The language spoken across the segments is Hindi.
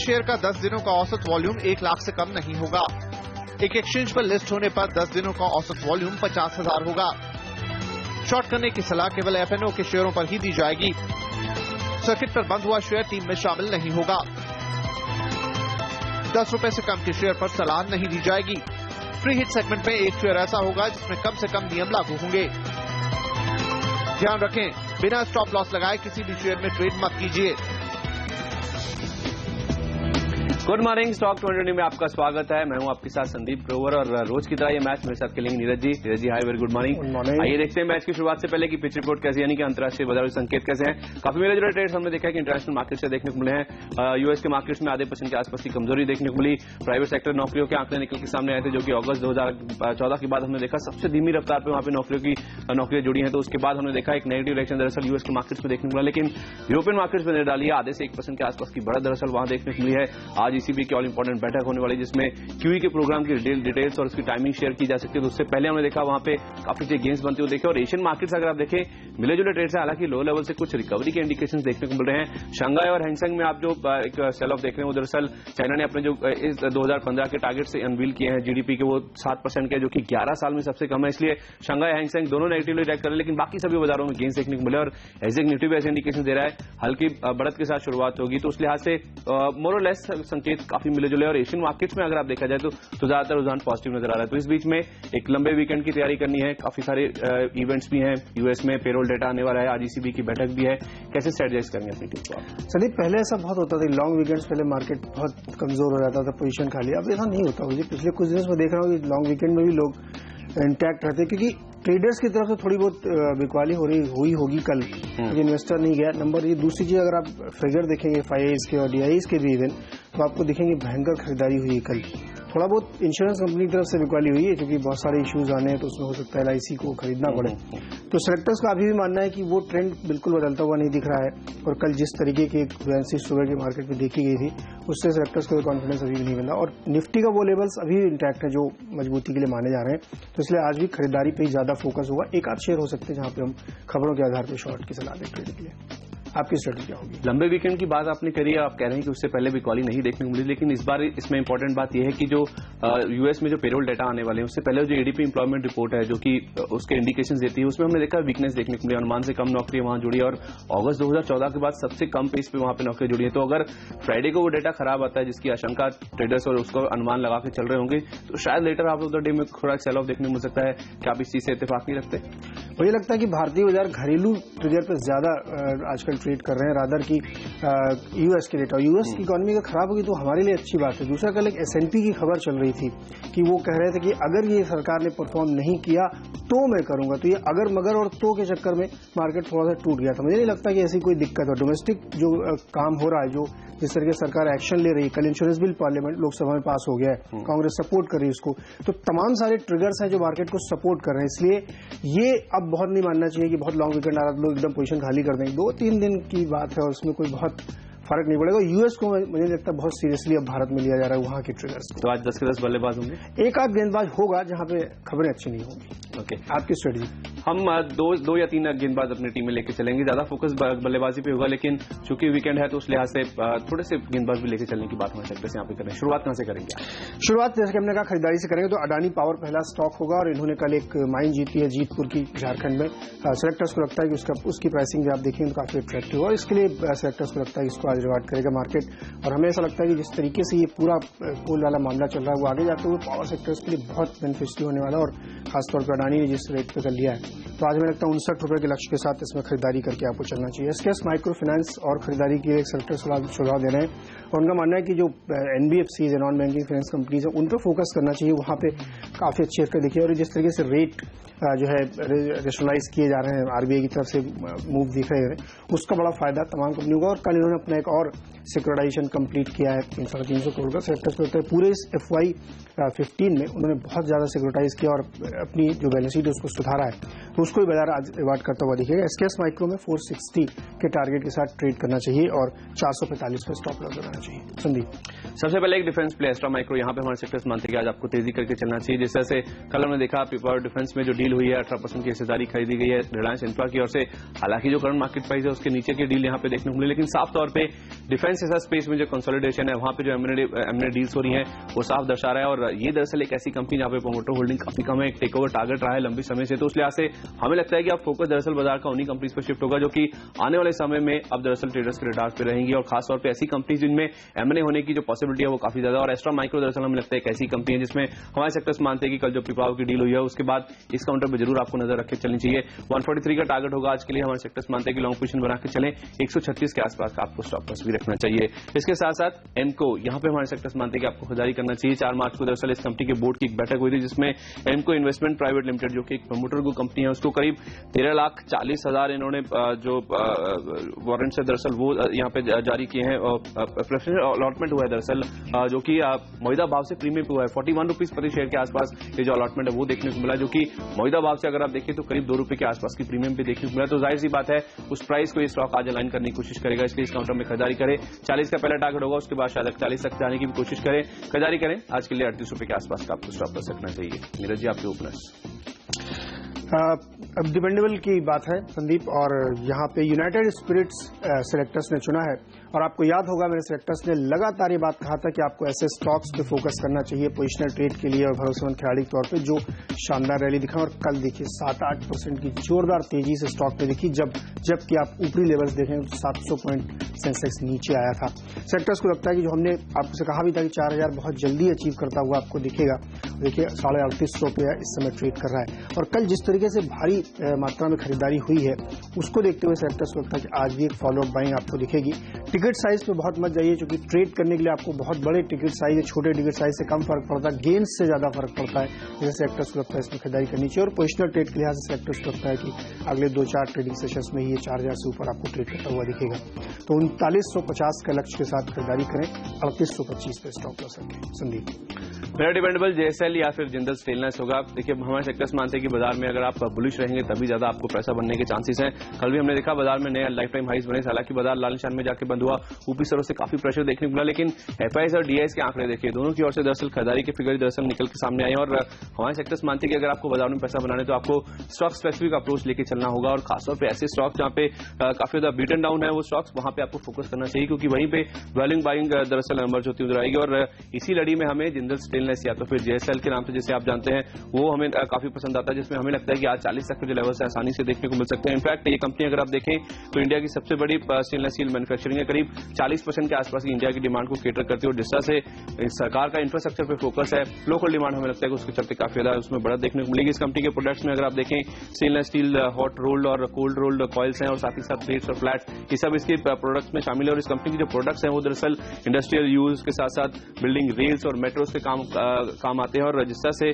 शेयर का 10 दिनों का औसत वॉल्यूम 1 लाख से कम नहीं होगा। एक एक्सचेंज पर लिस्ट होने पर 10 दिनों का औसत वॉल्यूम 50,000 होगा। शॉर्ट करने की सलाह केवल एफएनओ के शेयरों पर ही दी जाएगी। सर्किट पर बंद हुआ शेयर टीम में शामिल नहीं होगा। 10 रुपए से कम के शेयर पर सलाह नहीं दी जाएगी। फ्री हिट सेगमेंट में एक शेयर ऐसा होगा जिसमें कम से कम नियम लागू होंगे। ध्यान रखें, बिना स्टॉप लॉस लगाए किसी भी शेयर में ट्रेड मत कीजिए। गुड मॉर्निंग, स्टॉक 2020 में आपका स्वागत है। मैं हूं आपके साथ संदीप ग्रोवर और रोज की तरह ये मैच मेरे साथ खेलेंगे नीरज जी। नीरज जी, हाय, वेरी गुड मॉर्निंग। आइए देखते हैं मैच की शुरुआत से पहले की पिच रिपोर्ट कैसी, यानी कि अंतर्राष्ट्रीय बाजारों के संकेत कैसे हैं। काफी मेरे जो ट्रेड्स हमने देखा है कि इंटरनेशनल मार्केट से देखने को मिले हैं। यूएस के मार्केट्स में आधे % के आसपास की कमजोरी देखने को मिली। प्राइवेट सेक्टर नौकरियों के आंकड़े निकल के सामने आए थे, जो कि अगस्त 2014 के बाद हमने देखा सबसे धीमी रफ्तार पर वहां पर नौकरियां जुड़ी हैं। तो उसके बाद हमने देखा एक नेगेटिव रिएक्शन दरअसल यूएस के मार्केट्स में देखने को मिला, लेकिन यूरोपियन मार्केट्स में डाली है आधे से 1% के आसपास की बढ़त दरअसल वहां देखने को मिली है। आज ईसीबी की ऑल इंपॉर्टेंट बैठक होने वाली, जिसमें क्यूई के प्रोग्राम की डिटेल्स और उसकी टाइमिंग शेयर की जा सकती है। तो उससे पहले हमने देखा वहां पे काफी अच्छे गेंस बनते हुए देखे। और एशियन मार्केट्स अगर आप देखें, मिले जुले ट्रेड से हालांकि लो लेवल से कुछ रिकवरी के इंडिकेशंस देखने को मिल रहे हैं। शंघाई और हैंगसेंग में आप जो एक सेल ऑफ देख रहे हैं, वो दरअसल चाइना ने अपने जो इस 2015 के टारगेट से अनवील किए हैं जीडीपी के, वो 7% के, जो कि 11 साल में सबसे कम है। इसलिए शंघाई हैंगसेंग दोनों नेगेटिवली रिएक्ट कर रहे हैं, लेकिन बाकी सभी बाजारों में गेंस देखने को मिले। और एग्जीक्यूटिव ऐसे इंडिकेशन दे रहा है हल्की बढ़त के साथ शुरुआत होगी। तो उस लिहाज से मोर और लेस संकेत काफी मिले जुले। और एशियन मार्केट्स में अगर आप देखा जाए तो ज्यादातर रुझान पॉजिटिव नजर आ रहा है। तो इस बीच में एक लंबे वीकेंड की तैयारी करनी है, काफी सारे इवेंट्स भी हैं। यूएस में पेरोल डेटा आने वाला है, आज ईसीबी की बैठक भी है। कैसे स्ट्रेटजाइज करेंगे अपनी टीम को आप? चलिए, पहले ऐसा बहुत होता था, लॉन्ग वीकेंड्स पहले मार्केट बहुत कमजोर हो जाता था, पोजीशन खाली। अब ऐसा नहीं होता। मुझे पिछले कुछ दिनों में देख रहा हूँ कि लॉन्ग वीकेंड में भी लोग इंटैक्ट रहते हैं, क्योंकि ट्रेडर्स की तरफ से थोड़ी बहुत बिकवाली हुई होगी कल, क्योंकि इन्वेस्टर नहीं गया। नंबर ये दूसरी चीज, अगर आप फिगर देखेंगे FIIs के और DIIs के भी इवन, तो आपको दिखेंगे भयंकर खरीदारी हुई है कल। थोड़ा बहुत इंश्योरेंस कंपनी की तरफ से बिकवाली हुई है, क्योंकि बहुत सारे इश्यूज आने हैं, तो उसमें हो सकता है LIC को खरीदना पड़े। तो सेलेक्टर्स का अभी भी मानना है कि वो ट्रेंड बिल्कुल बदलता हुआ नहीं दिख रहा है। और कल जिस तरीके की बुयांसी सुबह की मार्केट में देखी गई थी, उससे सेलेक्टर्स को कॉन्फिडेंस अभी भी नहीं मिला। और निफ्टी का वो लेवल्स अभी इंटैक्ट है जो मजबूती के लिए माने जा रहे हैं। तो इसलिए आज भी खरीदारी पे ही ज्यादा फोकस होगा। एक आध शेयर हो सकते हैं जहां पे हम खबरों के आधार पर शॉर्ट की सलाह दें ट्रेड के लिए। आपकी स्ट्रेटजी क्या होगी? लंबे वीकेंड की बात आपने करी है, आप कह रहे हैं कि उससे पहले भी कॉली नहीं देखने को मिली, लेकिन इस बार इसमें इंपॉर्टेंट बात यह है कि जो यूएस में जो पेरोल डेटा आने वाले हैं, उससे पहले जो एडीपी एम्प्लॉयमेंट रिपोर्ट है, जो कि उसके इंडिकेशंस देती है, उसमें हमने देखा वीकनेस देखने को मिली। अनुमान से कम नौकरियां वहां जुड़ी है, और अगस्त 2014 के बाद सबसे कम पेस पे वहां पे नौकरियां जुड़ी है। तो अगर फ्राइडे को वो डेटा खराब आता है, जिसकी आशंका ट्रेडर्स और उसको अनुमान लगा के चल रहे होंगे, तो शायद latter half of the day में थोड़ा सेल ऑफ देखने को मिल सकता है। क्या आप इस चीज से इत्तेफाक नहीं रखते? मुझे लगता है कि भारतीय बाजार घरेलू ट्रिगर पर ज्यादा आजकल ट्रेड कर रहे हैं, रादर की यूएस के डेटा। यूएस की इकोनॉमी अगर खराब होगी तो हमारे लिए अच्छी बात है। दूसरा, कल एक S&P की खबर चल रही थी कि वो कह रहे थे कि अगर ये सरकार ने परफॉर्म नहीं किया तो मैं करूंगा। तो ये अगर मगर और तो के चक्कर में मार्केट थोड़ा सा टूट गया था। मुझे नहीं लगता कि ऐसी कोई दिक्कत है। डोमेस्टिक जो काम हो रहा है, जो जिस तरह से सरकार एक्शन ले रही है, कल इंश्योरेंस बिल पार्लियामेंट लोकसभा में पास हो गया है, कांग्रेस सपोर्ट कर रही है उसको। तो तमाम सारे ट्रिगर्स हैं जो मार्केट को सपोर्ट कर रहे हैं। इसलिए ये अब बहुत नहीं मानना चाहिए कि बहुत लॉन्ग वीकेंड आ रहा है लोग एकदम पोजीशन खाली कर देंगे। 2-3 दिन की बात है और उसमें कोई बहुत फर्क नहीं पड़ेगा। यूएस को मुझे लगता है बहुत सीरियसली अब भारत में लिया जा रहा है, वहां के ट्रिगर्स। तो आज 10 के 10 बल्लेबाज होंगे, एक आध गेंदबाज होगा जहां पे खबरें अच्छी नहीं होंगी। ओके, आपकी स्ट्रेटजी? हम दो या तीन गेंदबाज अपनी टीम में लेके चलेंगे। ज्यादा फोकस बल्लेबाजी पे होगा, लेकिन चूंकि वीकेंड है तो उस लिहाज से थोड़े से गेंदबाज भी लेके चलने की बात हमारे सेक्टर से यहाँ पे करें। शुरुआत कहां से करेंगे? शुरुआत जैसे कि हमने कहा खरीदारी से करेंगे, तो अडानी पावर पहला स्टॉक होगा और इन्होंने कल एक माइन जीती है जीतपुर की, झारखंड में। सेलेक्टर्स को लगता है कि उसकी प्राइसिंग भी आप देखेंगे तो काफी अट्रैक्टिव है, और इसके लिए सेलेक्टर्स को लगता है कि इसको आज रिवार्ड करेगा मार्केट। और हमें ऐसा लगता है कि जिस तरीके से ये पूरा कोल वाला मामला चल रहा है, वो आगे जाते हुए पावर सेक्टर्स के लिए बहुत बेनिफिशियल होने वाला है। और खासतौर पर अडानी ने जिस रेट पे कर लिया है, तो आज हमें लगता है 59 रुपए के लक्ष्य के साथ इसमें खरीदारी करके आपको चलना चाहिए। SKS माइक्रो फाइनेंस और खरीदारी की एक सेक्टर सुझाव दे रहे हैं, और उनका मानना है कि जो NBFCs है, नॉन बैंकिंग फाइनेंस कंपनीज है, उन पर फोकस करना चाहिए। वहां पे काफी अच्छी हरकत दिखी है। और जिस तरीके से रेट जो है रेशनलाइज किए जा रहे हैं, RBI की तरफ से मूव दिख रहे हैं, उसका बड़ा फायदा तमाम कंपनियों का। और कल इन्होंने अपना एक और सिक्योरिटाइजेशन कंप्लीट किया है 350 करोड़ का। सेक्टर्स को लगता है पूरे इस FY15 में उन्होंने बहुत ज्यादा सिक्योरिटाइज किया और अपनी जो बैलेंस शीट है उसको सुधारा है। तो उसको भी बाजार आज रिवार्ड करता हुआ दिखेगा। एसकेएस माइक्रो में 460 के टारगेट के साथ ट्रेड करना चाहिए और 445 पे स्टॉप लॉस लगाना चाहिए। संदीप, सबसे पहले एक डिफेंस प्ले एस्ट्रा माइक्रो, यहाँ पे हमारे सेक्टर्स मानते हैं कि आज आपको तेजी करके चलना चाहिए। जिस तरह से कल हमने देखा पीपल डिफेंस में जो डील हुई है 18% की हिस्सेदारी खरीदी गई है रिलायंस इंफ्रा की ओर से। हालांकि जो करंट मार्केट प्राइस है उसके नीचे की डील यहाँ पे देखने को मिली, लेकिन साफ तौर पे डिफेंस ऐसा स्पेस में जो कंसोलिडेशन है वहां पे जो एमएनए डील्स हो रही है वो साफ दर्शा रहा है। और ये दरअसल एक ऐसी कंपनी जहां पे प्रोमोटर होल्डिंग काफी कम है, एक टेक ओवर टारगेट रहा है लंबी समय से। तो उस लिहाज से हमें लगता है कि अब फोकस दरअसल बाजार का उन्हीं कंपनीज पर शिफ्ट होगा जो कि आने वाले समय में अब दरअसल ट्रेडर्स के रडार पे रहेंगी, और खासतौर पर ऐसी कंपनीज जिनमें एमएनए होने की जो पॉसिबिलिटी है वो काफी ज्यादा। और एस्ट्रा माइक्रो दरअसल हमें लगता है एक ऐसी कंपनी है जिसमें हमारे सेक्टर्स मानते हैं कि कल जो पिपाव की डील हुई है उसके बाद इस काउंटर पर जरूर आपको नजर रख के चलनी चाहिए। 143 का टारगेट होगा आज के लिए। हमारे सेक्टर्स मानते हैं कि लॉन्ग पोजीशन बना के चलें, 136 के आसपास का आपको स्टॉप लॉस भी रखना चाहिए। इसके साथ साथ एमको, यहां पे हमारे सेक्टर्स मानते हैं कि आपको खरीदारी करना चाहिए। 4 मार्च को दरअसल इस कंपनी के बोर्ड की एक बैठक हुई थी जिसमें एमको इन्वेस्टमेंट प्राइवेट लिमिटेड जो कि एक प्रमोटर को कंपनी है उसको करीब 13,40,000 इन्होंने जो वारंट से दरअसल वो यहाँ पे जारी किए हैं। प्रेफरेंशियल अलॉटमेंट हुआ है दरअसल जो कि मौजूदा भाव से प्रीमियम पे हुआ है। 41 रुपीज प्रति शेयर के आसपास ये जो अलॉटमेंट है वो देखने को मिला, जो कि मौजूदा भाव से अगर आप देखें तो करीब 2 रुपए के आसपास की प्रीमियम पे देखने को मिला। तो जाहिर सी बात है उस प्राइस को ये स्टॉक आज अलाइन करने की कोशिश करेगा, इसलिए इस काउंटर में खरीदारी करें। 40 का पहला टारगेट होगा, उसके बाद शायद 41 तक जाने की भी कोशिश करें, खरीदारी करें। आज के लिए 38 रुपए के आसपास का आपको स्टॉप लॉस रखना चाहिए। नीरज जी, आपके ओपनर्स। अब डिपेंडेबल की बात है संदीप, और यहाँ पे यूनाइटेड स्पिरिट्स सेलेक्टर्स ने चुना है। और आपको याद होगा मेरे सेलेक्टर्स ने लगातार ये बात कहा था कि आपको ऐसे स्टॉक्स पे फोकस करना चाहिए पोजिशनल ट्रेड के लिए और भरोसेमंद खिलाड़ी के तौर पे, जो शानदार रैली दिखा। और कल देखिए 7-8% की जोरदार तेजी से स्टॉक पे दिखी, जबकि आप ऊपरी लेवल्स देखें तो 700 पॉइंट सेंसेक्स नीचे आया था। सेक्टर्स को लगता है कि जो हमने आपसे कहा भी था कि 4000 बहुत जल्दी अचीव करता हुआ आपको दिखेगा, देखिए 3850 पे इस समय ट्रेड कर रहा है। और कल जिस तरीके से भारी मात्रा में खरीदारी हुई है उसको देखते हुए सेक्टर्स को लगता है कि आज भी एक फॉलो अप बाइंग आपको दिखेगी। टिकट साइज पे बहुत मत जाइए, क्योंकि ट्रेड करने के लिए आपको बहुत बड़े टिकट साइज या छोटे टिकट साइज से कम फर्क पड़ता है, गेन्स से ज्यादा फर्क पड़ता है। जैसे सेक्टर्स को लगता है इसमें खरीदारी करनी चाहिए। और पोजिशनल ट्रेड के लिहाज से सेक्टर्स को लगता है कि अगले 2-4 ट्रेडिंग सेशंस में ये 4000 से ऊपर आपको ट्रेड करता हुआ दिखेगा। तो 3950 के लक्ष्य के साथ खरीदारी करें, 3825 पे स्टॉप लॉस रखें। संदीप, मेरा डिपेंडेबल जेएसएल या फिर जिंदल स्टेनलेस होगा। देखिए हमारे सेक्टर्स मानते हैं कि बाजार में अगर आप बुलिश रहेंगे तभी ज्यादा आपको पैसा बनने के चांसेस हैं। कल भी हमने देखा बाजार में नया लाइफ टाइम हाइस बने, हालांकि बाजार लाल निशान में जाके बंद हुआ, ऊपरी स्तरों से काफी प्रेशर देखने को मिला। लेकिन एफआईएस और डीआईएस के आंकड़े देखिए, दोनों की ओर से दरअसल खरीदारी के फिगर दरअसल निकल के सामने आए। और हमारे सेक्टर्स मानते हैं कि अगर आपको बाजार में पैसा बनाने तो आपको स्टॉक स्पेसिफिक अप्रोच लेके चलना होगा। और खासतौर पर ऐसे स्टॉक जहां पे काफी ज्यादा बीटन डाउन है वो स्टॉक्स, वहां पे आपको फोकस करना चाहिए, क्योंकि वहीं पे वैल्यूइंग बाइंग दरअसल एमर्ज होती नजर आएगी। और इसी लड़ी में हमें जिंदल स्टेनलेस या तो फिर जेएसएल के नाम से जिसे आप जानते हैं वो हमें काफी पसंद आता है, जिसमें हमें लगता है कि आज 40 तक के जो लेवल्स है आसानी से देखने को मिल सकते हैं। इनफैक्ट ये कंपनी अगर आप देखें तो इंडिया की सबसे बड़ी स्टेनलेस स्टील मैन्युफैक्चरिंग है, करीब 40% के आसपास की इंडिया की डिमांड को केटर करती है। और जिस तरह से सरकार का इंफ्रास्ट्रक्चर पर फोकस है, लोकल डिमांड हमें लगता है कि उसके चलते काफी ज्यादा उसमें बढ़त देखने को मिलेगी। इस कंपनी के प्रोडक्ट्स में अगर आप देखें स्टेनलेस स्टील हॉट रोल्ड और कोल्ड रोल्ड कॉइल्स हैं, और साथ ही साथ प्लेट्स और फ्लैट्स, ये सब इसके प्रोडक्ट्स में शामिल है। और इस कंपनी की जो प्रोडक्ट्स हैं वो दरअसल इंडस्ट्रियल यूज के साथ साथ बिल्डिंग रेल्स और मेट्रोस के काम आते हैं। और जिस तरह से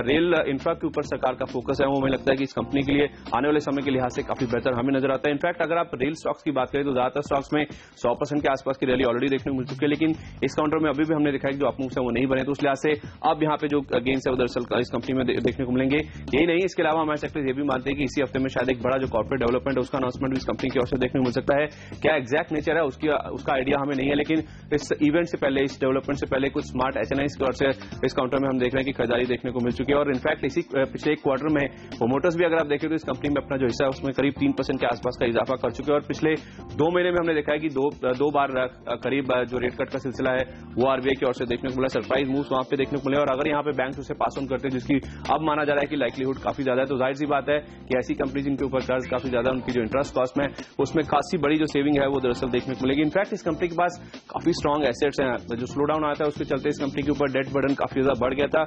रेल इंफ्रा के ऊपर सरकार का फोकस है वो हमें लगता है कि इस कंपनी के लिए आने वाले समय के लिहाज से काफी बेहतर हमें नजर आता है। इनफैक्ट अगर आप रेल स्टॉक्स की बात करें तो ज्यादातर स्टॉक्स में 100% के आसपास की रैली ऑलरेडी देखने को मिल चुकी है, लेकिन इस काउंटर में अभी भी हमने देखा है कि जो अपमूव्स है वो नहीं बने। तो उस लिहाज से अब यहाँ पे जो गेन्स है वो दरअसल इस कंपनी में देखने को मिलेंगे। यही नहीं, इसके अलावा हमारे सेक्टर ये भी मानते हैं कि इसी हफ्ते में शायद एक बड़ा जो कॉर्पोरेट डेवलपमेंट है उसका अनाउंसमेंट भी इस कंपनी की ओर से देखने को मिल सकता है। क्या एग्जैक्ट नेचर है उसका आइडिया हमें नहीं है, लेकिन इस इवेंट से पहले, इस डेवलपमेंट से पहले कुछ स्मार्ट एचएनआईज की ओर से इस काउंटर में हम देख रहे हैं कि खरीदारी देखने को मिल चुकी है। और इनफैक्ट इसी पिछले एक क्वार्टर में प्रोमोटर्स भी अगर आप देखें तो इस कंपनी में अपना जो हिस्सा है उसमें करीब 3% के आसपास का इजाफा कर चुके हैं। और पिछले 2 महीने में हमने देखा है कि दो बार करीब जो रेट कट का सिलसिला है वो आरबीआई की ओर से देखने को मिला, सरप्राइज मूव्स वहां पे देखने को मिले। और अगर यहाँ पे बैंक उसे पास ऑन करते हैं, जिसकी अब माना जा रहा है कि लाइक्लीहुड काफी ज्यादा है, तो जाहिर सी बात है कि ऐसी कंपनी जिनके ऊपर कर्ज काफी ज्यादा, उनकी जो इंटरेस्ट कॉस्ट में उसमें खासी बड़ी जो सेविंग है वो दरअसल देखने को मिलेगी। इनफैक्ट इस कंपनी के पास काफी स्ट्रॉन्ग एसेट्स हैं। जो स्लो डाउन आता है उसके चलते इस कंपनी के ऊपर डेट बर्डन काफी ज्यादा बढ़ गया था,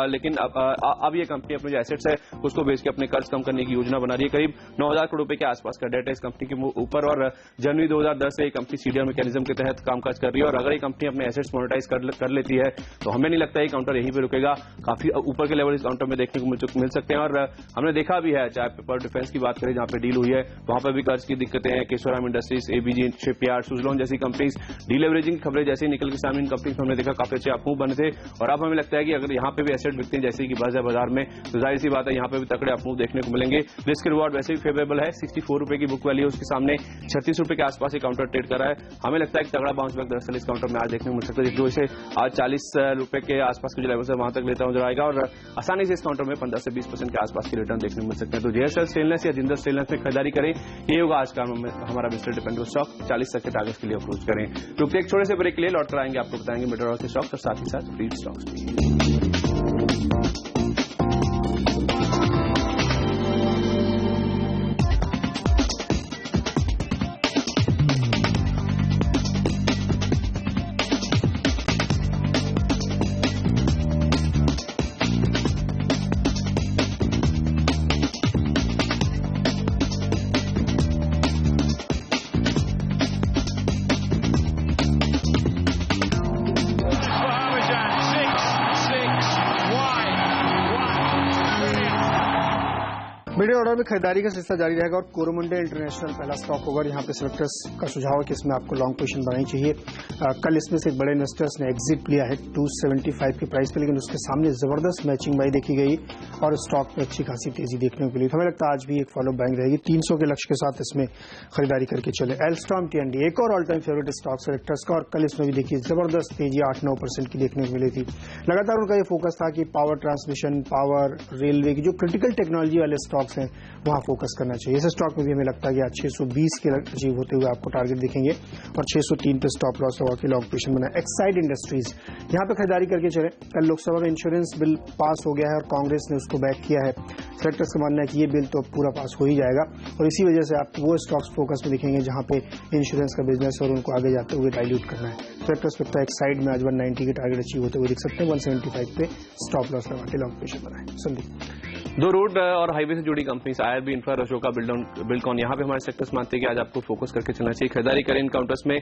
लेकिन अब ये कंपनी अपने जो एसेट्स है उसको बेच के अपने कर्ज कम करने की योजना बना रही है। करीब 9000 करोड़ रुपए के आसपास का डेट है इस कंपनी के ऊपर। और जनवरी 2010 से ये कंपनी सीडीआर मैकेनिज्म के तहत कामकाज कर रही है। और अगर ये कंपनी अपने एसेट्स मोनेटाइज कर लेती है तो हमें नहीं लगता है काउंटर यहीं पे रुकेगा, काफी ऊपर के लेवल इस काउंटर में देखने को मिल सकते हैं। और हमने देखा भी है, चाहे पेपर डिफेंस की बात करें जहां पे डील हुई है वहां पर भी कर्ज की दिक्कतें हैं। Kesoram industries, ABG shipyard, Suzlon जैसी कंपनीज डीलेवरेजिंग की खबरें जैसे निकल के सामने इन कंपनीज में हमने देखा काफी अच्छे अपमूव बने थे। और अब हमें लगता है कि अगर यहाँ पे भी एसेट बिकते हैं जैसे कि बस है बाजार में, तो जाहिर सी बात है यहाँ पे भी तकड़े अपमूव देखने को मिलेंगे। रिस्क रिवॉर्ड वैसे भी फेवरेबल है, 64 रुपए की बुक वैल्यू उसके सामने 36 रुपए के आसपास काउंटर ट्रेड कर रहा है। हमें लगता है कि तगड़ा बाउंस बैक दरअसल इस काउंटर में आज देखने को मिल सकता है, जो इसे आज 40 रुपए के आसपास के जो लेवल है वहां तक लेता नजर आएगा और आसानी से इस काउंटर में 15 से 20% के आसपास की रिटर्न देखने को मिल सकते हैं। तो जेएसएल स्टेनलेस या जिंदल स्टेनलेस में खरीदारी करें, ये होगा आज का हमारा मिस्टर डिपेंडेबल स्टॉक। 40 तक के टारगेट्स के लिए अप्रोच करें। तो एक छोटे से ब्रेक के लिए लौट कर आएंगे, आपको बताएंगे मेटाडोर के स्टॉक्स और साथ ही साथ फ्रीड स्टॉक्स भी। मीडियम ऑर्डर में खरीदारी का सिलसिला जारी रहेगा और कोरोमंडल इंटरनेशनल पहला स्टॉक होगा। यहाँ पे सिलेक्टर्स का सुझाव है कि इसमें आपको लॉन्ग पोजीशन बनानी चाहिए। कल इसमें से एक बड़े इन्वेस्टर्स ने एग्जिट लिया है 275 की प्राइस पे, लेकिन उसके सामने जबरदस्त मैचिंग बाई देखी गई और स्टॉक में अच्छी खासी तेजी देखने को मिली। हमें लगता है आज भी एक फॉलो बाइंग रहेगी, 300 के लक्ष्य के साथ इसमें खरीदारी करके चले। एल्स्टॉम टी&डी एक और all time favourite stock selectors का और कल इसमें भी देखिए जबरदस्त तेजी 8-9% की देखने को मिली थी। लगातार उनका ये फोकस था कि पावर ट्रांसमिशन, पावर, रेलवे की जो क्रिटिकल टेक्नोलॉजी वाले स्टॉक्स हैं वहां फोकस करना चाहिए। इस स्टॉक में भी हमें लगता है कि आज 620 के अचीव होते हुए आपको टारगेट दिखेंगे और 603 पे स्टॉप लॉस लगा के लॉन्ग पोजीशन बनाए। एक्साइड इंडस्ट्रीज यहां पे खरीदारी करके चले। कल लोकसभा में इंश्योरेंस बिल पास हो गया है और कांग्रेस ने उसको बैक किया है। सेलेक्टर्स का मानना है कि ये बिल तो पूरा पास हो ही जाएगा और इसी वजह से आप वो स्टॉक्स फोकस में दिखेंगे जहां पे इंश्योरेंस का बिजनेस और उनको आगे जाते हुए डाइल्यूट करना है। सेलेक्टर्स लगता है एक्साइड में आज 190 के टारगेट अचीव होते हुए दिख सकते हैं। 175 पे स्टॉप लॉस लगा के लॉन्ग पोजीशन बनाए। संदीप, दो रोड और हाईवे से जुड़ी companies IRB infra, Ashoka Buildcon, यहाँ पे हमारे सेक्टर्स मानते हैं कि आज आपको फोकस करके चलना चाहिए। खरीदारी करें इन काउंटर्स में।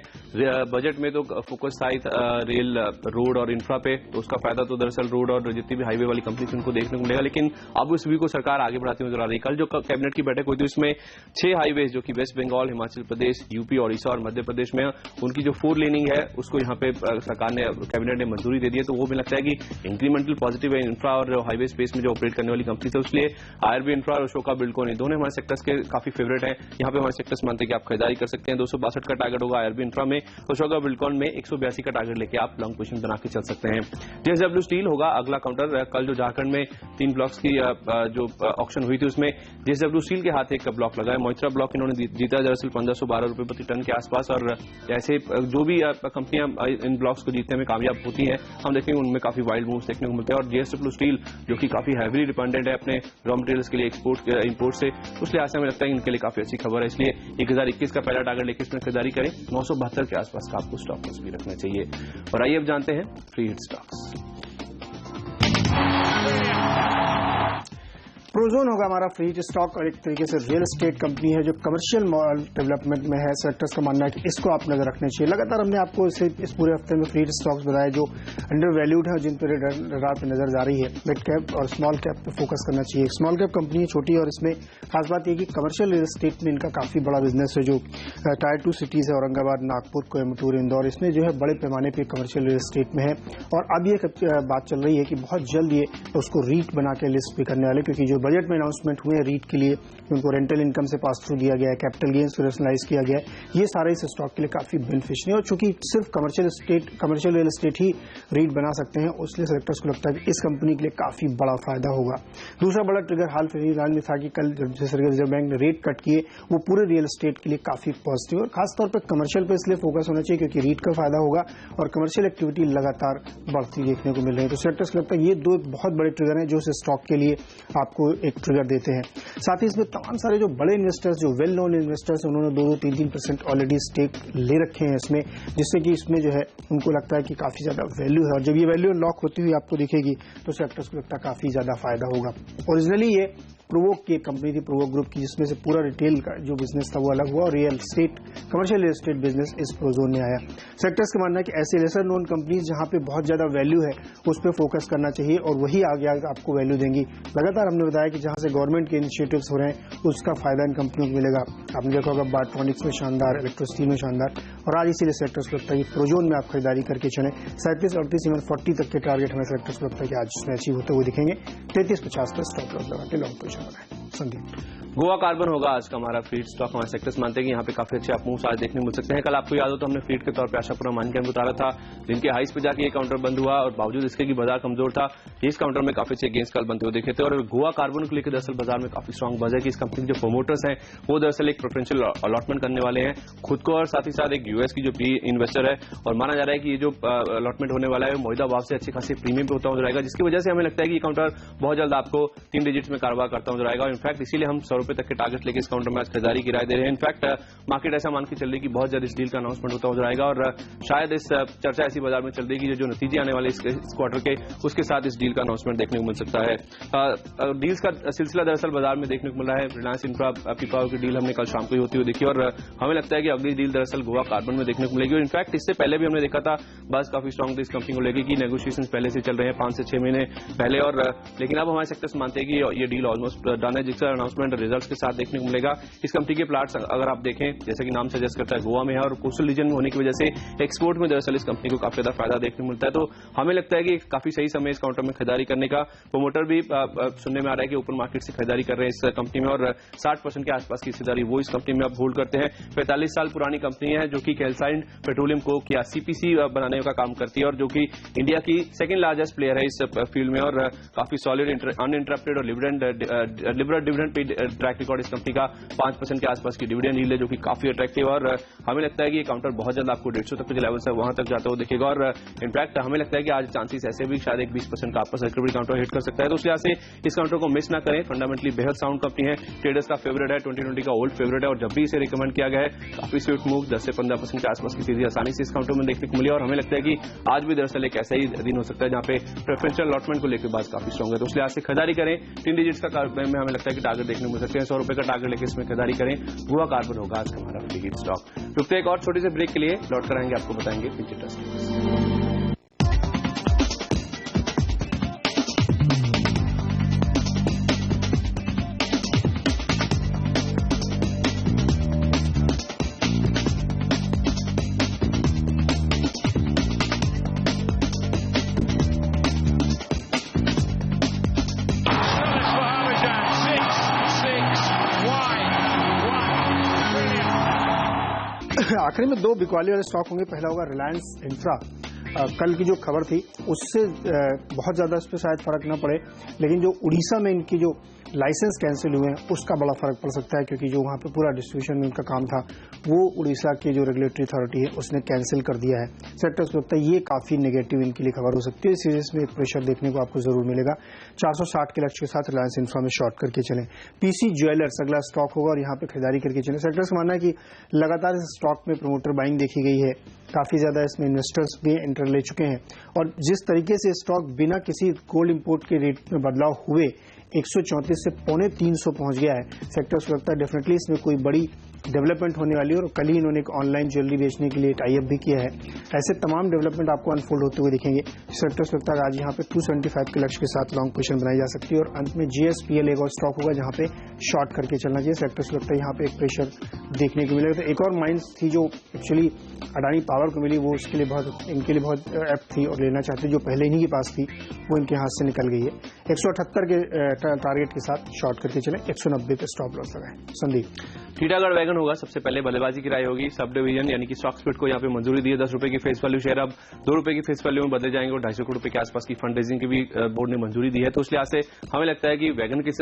बजट में तो फोकस था रेल, रोड और इंफ्रा पे, तो उसका फायदा तो दरअसल रोड और जितनी भी हाईवे वाली कंपनीज उनको देखने को मिलेगा, लेकिन अब उस व्यू को सरकार आगे बढ़ाती नजर आ रही है। कल जो कैबिनेट की बैठक हुई थी उसमें 6 हाईवेज जो कि वेस्ट बंगाल, हिमाचल प्रदेश, यूपी, ओडिशा और मध्य प्रदेश में उनकी जो 4 लेनिंग है उसको यहाँ पे सरकार ने, कैबिनेट ने मंजूरी दे दी है। तो वो भी लगता है कि इंक्रीमेंटल पॉजिटिव है इंफ्रा और हाईवे स्पेस में जो ऑपरेट करने वाली कंपनी है, इसलिए आईआरबी इंफ्रा और अशोका बिल्डकॉन ये दोनों हमारे सेक्टर्स के काफी फेवरेट हैं। यहाँ पे हमारे सेक्टर्स मानते हैं कि आप खरीदारी कर सकते हैं। 262 का टारगेट होगा आईआरबी इंफ्रा में, अशोका बिल्डकॉन में 182 का टारगेट लेके आप लॉन्ग पोजीशन बना के चल सकते हैं। जेएसडब्ल्यू स्टील होगा अगला काउंटर। कल जो झारखंड में 3 ब्लॉक्स की जो ऑक्शन हुई थी उसमें जेएसडब्ल्यू स्टील के हाथ एक ब्लॉक लगा है। मोइत्रा ब्लॉक इन्होंने जीता दरअसल 1512 रुपए प्रति टन के आसपास और ऐसे जो भी कंपनियां इन ब्लॉक्स को जीतने में कामयाब होती हैं हम देखेंगे उनमें काफी वाइल्ड मूव्स देखने को मिलते हैं। और जेएसडब्ल्यू स्टील जो कि काफी हैवीली डिपेंडेंट है अपने रॉ मटेरियल्स के लिए इंपोर्ट से, उस लिहाज से हमें लगता है इनके लिए काफी अच्छी खबर है। इसलिए 1021 का पहला टारगेट लेकर इसमें खरीदारी करें। 972 के आसपास का आपको स्टॉक लॉस भी रखना चाहिए। और आइए अब जानते हैं फ्री हिट स्टॉक्स। प्रोजोन होगा हमारा फ्री हिट स्टॉक और एक तरीके से रियल एस्टेट कंपनी है जो कमर्शियल मॉल डेवलपमेंट में है। सेक्टर्स का मानना है कि इसको आप नजर रखने चाहिए। लगातार हमने आपको इस पूरे हफ्ते में फ्री हिट स्टॉक्स बताए जो अंडर वैल्यूड है और जिन पर रडार पे नजर जा रही है। मिड कैप और स्मॉल कैप पे फोकस करना चाहिए। स्मॉल कैप कंपनी है, छोटी, और इसमें खास बात यह कि कमर्शियल रियल एस्टेट में इनका काफी बड़ा बिजनेस है। जो टायर 2 सिटीज है औरंगाबाद, नागपुर, कोयम्बटूर, इंदौर, इसमें जो है बड़े पैमाने पर कमर्शियल रियल एस्टेट में है। और अब ये बात चल रही है कि बहुत जल्द ये उसको रीट बना के लिस्ट भी करने वाले, क्योंकि जो बजट में अनाउंसमेंट हुए हैं रीट के लिए, उनको रेंटल इनकम से पास थ्रू दिया गया है, कैपिटल गेन्स रेशनलाइज किया गया है, ये सारे इस स्टॉक के लिए काफी बेनिफिशियल है। और चूंकि सिर्फ कमर्शियल रियल एस्टेट ही रीट बना सकते हैं, उसलिए सेलेक्टर्स को लगता है कि इस कंपनी के लिए काफी बड़ा फायदा होगा। दूसरा बड़ा ट्रिगर हाल फिलहाल में था कि कल जिस रिजर्व बैंक ने रेट कट किए वो पूरे रियल एस्टेट के लिए काफी पॉजिटिव और खासतौर पर कमर्शियल पर इसलिए फोकस होना चाहिए क्योंकि रीट का फायदा होगा और कमर्शियल एक्टिविटी लगातार बढ़ती देखने को मिल रही है। तो सेलेक्टर्स को लगता है ये दो बहुत बड़े ट्रिगर हैं जो इस स्टॉक के लिए आपको एक ट्रिगर देते हैं। साथ ही इसमें तमाम सारे जो बड़े इन्वेस्टर्स, जो वेल नोन इन्वेस्टर्स, उन्होंने 2-3% ऑलरेडी स्टेक ले रखे हैं इसमें, जिससे कि इसमें जो है उनको लगता है कि काफी ज्यादा वैल्यू है और जब ये वैल्यू लॉक होती हुई आपको दिखेगी तो सेक्टर्स को लगता है काफी ज्यादा फायदा होगा। ओरिजिनली ये प्रोवोक की कंपनी थी, प्रोवोक ग्रुप की, जिसमें से पूरा रिटेल का जो बिजनेस था वो अलग हुआ और real estate, commercial real estate business इस प्रोजोन में आया। सेक्टर्स का मानना है कि ऐसे लेसर नोन कंपनीज जहां पे बहुत ज्यादा वैल्यू है उस पर फोकस करना चाहिए और वही आगे आपको वैल्यू देंगी। लगातार हमने बताया कि जहां से गवर्नमेंट के इनिशिएटिव्स हो रहे हैं उसका फायदा इन कंपनियों को मिलेगा। आपने देखा होगा बायोट्रॉनिक्स में शानदार, इलेक्ट्रोस्टील में शानदार, और आज इसीलिए सेक्टर्स को लगता है कि प्रोजोन में आप खरीदारी करके चलें। 37, 38, इवन 40 तक के टारगेट हमें सेक्टर्स को लगता है कि आज इसमें अचीव होते हुए दिखेंगे। 33-50 पर स्टॉप लॉस लगा के लॉन्ग पोजीशन बनाए। संदीप, गोवा कार्बन होगा आज का हमारा फीड स्टॉक। हमारे सेक्टर्स मानते हैं कि यहाँ पे काफी अच्छे अप मूव्स आज देखने को मिल सकते हैं। कल आपको याद हो तो हमने फीड के तौर पे आशापुरा मानकर उतारा था, जिनके हाइस पे जाके ये काउंटर बंद हुआ और बावजूद इसके कि बाजार कमजोर था, इस काउंटर में काफी अच्छे गेंस कल बनते हुए देखे थे। और गोवा कार्बन को लेकर दरअसल बाजार में काफी स्ट्रांग बज है कि इस कंपनी के जो प्रोमोटर्स हैं वो दरअसल एक प्रेफरेंशियल अलॉटमेंट करने वाले हैं खुद को, और साथ ही साथ एक यूएस की जो पी इन्वेस्टर है, और माना जा रहा है कि ये जो अलॉटमेंट होने वाला है मौजूदा भाव से अच्छे खासी प्रीमियम पे होता हुआ जाएगा, जिसकी वजह से हमें लगता है कि ये काउंटर बहुत जल्द आपको 3 डिजिट्स में कारोबार करता हुआ जाएगा। इनफैक्ट इसीलिए हम 100 रुपए तक के टारगेट लेके इस काउंटर में आज खरीदारी की राय दे रहे हैं। इनफैक्ट मार्केट ऐसा मान के चल रही है कि बहुत जल्द इस डील का अनाउंसमेंट होता हो जाएगा, और शायद इस चर्चा ऐसी बाजार में चल रही है कि जो नतीजे आने वाले इस क्वार्टर के उसके साथ इस डील का अनाउंसमेंट देखने को मिल सकता है। डील्स का सिलसिला दरअसल बाजार में देखने को मिला है। रिलायंस इंफ्रा पीपावर की डील हमने कल शाम को ही होती हुई देखी, और हमें लगता है कि अगली डील दरअसल गोवा कार्बन में देखने को मिलेगी। और इनफैक्ट इससे पहले भी हमने देखा था बस काफी स्ट्रांग इस कंपनी को लेकर कि नेगोशिएशन पहले से चल रहे हैं 5 से 6 महीने पहले, और लेकिन अब हमारे सेक्टर्स मानते हैं कि ये डील ऑलमोस्ट डन है, जिसका अनाउंसमेंट रिजल्ट्स के साथ देखने को मिलेगा। इस कंपनी के प्लाट्स अगर आप देखें, जैसे कि नाम सजेस्ट करता है, गोवा में है और कोस्टल रीजन में होने की वजह से एक्सपोर्ट में दरअसल इस कंपनी को काफी ज्यादा फायदा देखने को मिलता है। तो हमें लगता है कि काफी सही समय इस काउंटर में खरीदारी करने का। प्रोमोटर भी सुनने में आ रहा है कि ओपन मार्केट से खरीदारी कर रहे हैं इस कंपनी में, और 60% के आसपास की हिस्सेदारी वो इस कंपनी में अब होल्ड करते हैं। 45 साल पुरानी कंपनी है जो कि कैल्साइन पेट्रोलियम कोक या सीपीसी बनाने का काम करती है, और जो कि इंडिया की सेकंड लार्जेस्ट प्लेयर है इस फील्ड में, और काफी सॉलिड अनइंटरप्टेड और liberal dividend pay track record इस कंपनी का। 5% के आसपास की डिविडेंड यील्ड है जो कि काफी अट्रैक्टिव, और हमें लगता है कि ये काउंटर बहुत जल्द आपको 150 तक के लेवल से वहां तक जाता हुआ दिखेगा। और इनफैक्ट हमें लगता है कि आज चांसेस ऐसे भी शायद एक 20% का आपका रिकवरी काउंटर हिट कर सकता है। तो उस लिहाज से इस काउंटर को मिस ना करें। फंडामेंटली बेहद साउंड कंपनी है, ट्रेडर्स का फेवरेट है, 2020 का ओल्ड फेवरेट है, और जब भी इसे रिकमेंड किया गया है काफी स्विफ्ट मूव 10 से 15% के आसपास की तेजी आसानी से इस काउंटर में देखने को मिली। और हमें लगता है कि आज भी दरअसल एक ऐसा ही दिन हो सकता है जहां पे प्रेफरेंशियल अलॉटमेंट को लेकर बात काफी स्ट्रांग है। तो उस लिहाज से खरीदारी करें। 3 डिजिट्स का में हमें लगता है कि टारगेट देखने को मिल सकते हैं। 100 रुपए का टारगेट लेकर इसमें खरीदारी करें। गोवा कार्बन होगा आज का हमारा फ्रीगेट स्टॉक। रुकते एक और छोटी से ब्रेक के लिए, लौट कर आएंगे, आपको बताएंगे फ्यूचर ट्रस्ट। आखिरी में 2 बिकवाली वाले स्टॉक होंगे। पहला होगा रिलायंस इंफ्रा। कल की जो खबर थी उससे बहुत ज्यादा इस पर शायद फर्क न पड़े, लेकिन जो उड़ीसा में इनकी जो लाइसेंस कैंसिल हुए हैं उसका बड़ा फर्क पड़ सकता है, क्योंकि जो वहां पे पूरा डिस्ट्रीब्यूशन में उनका काम था वो उड़ीसा की जो रेगुलेटरी अथॉरिटी है उसने कैंसिल कर दिया है। सेक्टर्स को लगता है ये काफी नेगेटिव इनके लिए खबर हो सकती है। सीरीज में एक प्रेशर देखने को आपको जरूर मिलेगा। 460 के लक्ष्य के साथ रिलायंस इंफ्रा में शॉर्ट करके चलें। पीसी ज्वेलर्स अगला स्टॉक होगा और यहाँ पे खरीदारी करके चलें। सेक्टर्स का मानना है कि लगातार इस स्टॉक में प्रमोटर बाइंग देखी गई है, काफी ज्यादा इसमें इन्वेस्टर्स भी एंटर ले चुके हैं, और जिस तरीके से स्टॉक बिना किसी गोल्ड इंपोर्ट के रेट में बदलाव हुए 134 से 250 पहुंच गया है। सेक्टर्स को लगता है डेफिनेटली इसमें कोई बड़ी डेवलपमेंट होने वाली है, और कल ही इन्होंने एक ऑनलाइन ज्वेलरी बेचने के लिए टाई अप भी किया है। ऐसे तमाम डेवलपमेंट आपको अनफोल्ड होते हुए दिखेंगे। सेक्टर्स लगता है आज यहाँ पे 275 के लक्ष्य के साथ लॉन्ग पोजीशन बनाई जा सकती है, और अंत में जीएसपीएल एक और स्टॉक होगा जहाँ पे शॉर्ट करके चलना चाहिए। सेक्टर्स लगता है यहाँ पे एक प्रेशर देखने को मिलेगा। तो एक और माइंस थी जो एक्चुअली अडानी पावर को मिली, वो उसके लिए बहुत इनके लिए बहुत एप्ट थी और लेना चाहते, जो पहले इन्हीं के पास थी वो इनके हाथ से निकल गई है। 178 के टारगेट के साथ शॉर्ट करके चलें। 190 पे स्टॉप लॉस लगाएं। संदीप, टीटागढ़ वैगन होगा सबसे पहले बल्लेबाजी की राय होगी। सब डिवीजन यानी कि स्टॉक स्प्लिट को यहाँ पे मंजूरी दी है। 10 रुपए की फेस वैल्यू शेयर अब 2 रुपए की फेस वैल्यू में बदले जाएंगे, और 250 करोड़ रुपए के आसपास की फंड रेजिंग की भी बोर्ड ने मंजूरी दी है। तो उस लिहाज से हमें लगता है कि वैगन के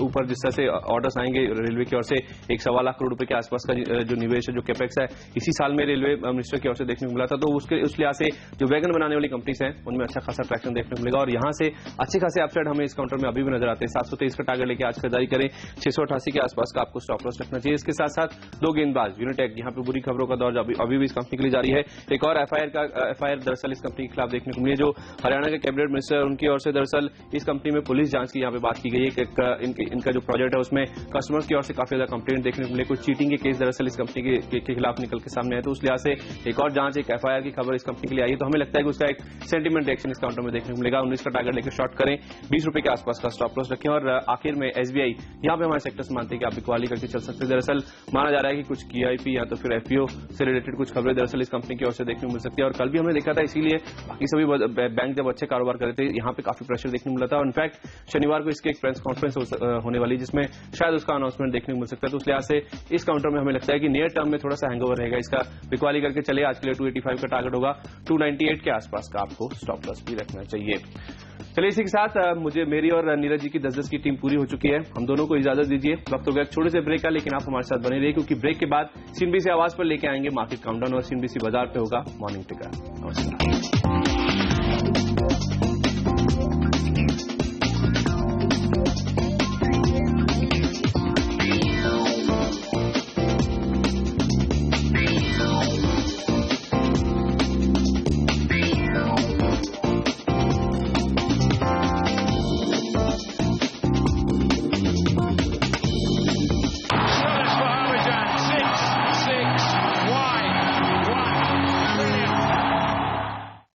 ऊपर जिस तरह से ऑर्डर्स आएंगे रेलवे की ओर से 1.25 लाख करोड़ रुपए के आसपास का जो निवेश है, जो कैपेक्स है, इसी साल में रेलवे मिनिस्टर की ओर से देखने को मिला था। तो उस लिहाज से जो वैगन बनाने वाली कंपनीज हैं उनमें अच्छा खासा ट्रैक्शन देखने को मिलेगा, और यहाँ से अच्छे खासे अपसाइड हमें इस काउंटर में अभी भी नजर आते हैं। 723 का टारगेट लेके आज खरीदारी करें। 688 के आसपास का आपको स्टॉप लॉस रखना चाहिए। इसके साथ साथ साथ 2 गेंदबाज यूनिटेक, यहाँ पे बुरी खबरों का दौर अभी भी इस कंपनी के लिए जारी है। एक और एफआईआर दरअसल इस कंपनी के खिलाफ देखने को मिली, जो हरियाणा के कैबिनेट मिनिस्टर उनकी ओर से दरअसल इस कंपनी में पुलिस जांच की यहाँ पे बात की गई है कि इनका जो प्रोजेक्ट है उसमें कस्टमर्स की ओर से काफी ज्यादा कंप्लेंट देखने को मिले, कुछ चीटिंग के केस दरअसल इस कंपनी के खिलाफ निकल के सामने है। तो उस लिहाज से एक और जांच, एक एफआईआर की खबर इस कंपनी के लिए आई है। तो हमें लगता है कि उसका एक सेंटीमेंट रिएक्शन इस काउंटर में देखने को मिलेगा। 19 का टारगेट लेकर शॉर्ट करें, 20 रुपए के आसपास का स्टॉप लॉस रखें। और आखिर में एसबीआई, यहाँ पे हमारे सेक्टर्स मानते हैं कि आप बिकवाली करके चल सकते हैं। दरअसल माना जा रहा है कि कुछ कीआईपी या तो फिर एफपीओ से रिलेटेड कुछ खबरें दरअसल इस कंपनी की ओर से देखने को मिल सकती है। और कल भी हमने देखा था, इसीलिए बाकी सभी बैंक जब अच्छे कारोबार कर रहे थे, यहाँ पे काफी प्रेशर देखने को मिला था। और इनफैक्ट शनिवार को इसकी एक प्रेस कॉन्फ्रेंस होने वाली, जिसमें शायद उसका अनाउंसमेंट देखने को मिल सकता है। तो उस लिहाज से इस काउंटर में हमें लगता है कि नियर टर्म में थोड़ा सा हैंगओवर रहेगा इसका। बिकवाली करके चले, आज के लिए 285 का टारगेट होगा, 298 के आसपास का आपको स्टॉप लॉस भी रखना चाहिए। चलिए, इसी के साथ मेरी और नीरज जी की 10-10 की टीम पूरी हो चुकी है। हम दोनों को इजाजत दीजिए, वक्त हो गया छोटे से ब्रेक का, लेकिन आप हमारे साथ बने रहिए क्योंकि ब्रेक के बाद सीएनबीसी आवाज पर लेके आएंगे मार्केट काउंटडाउन और सीएनबीसी बाजार पे होगा मॉर्निंग टिकर। नमस्कार।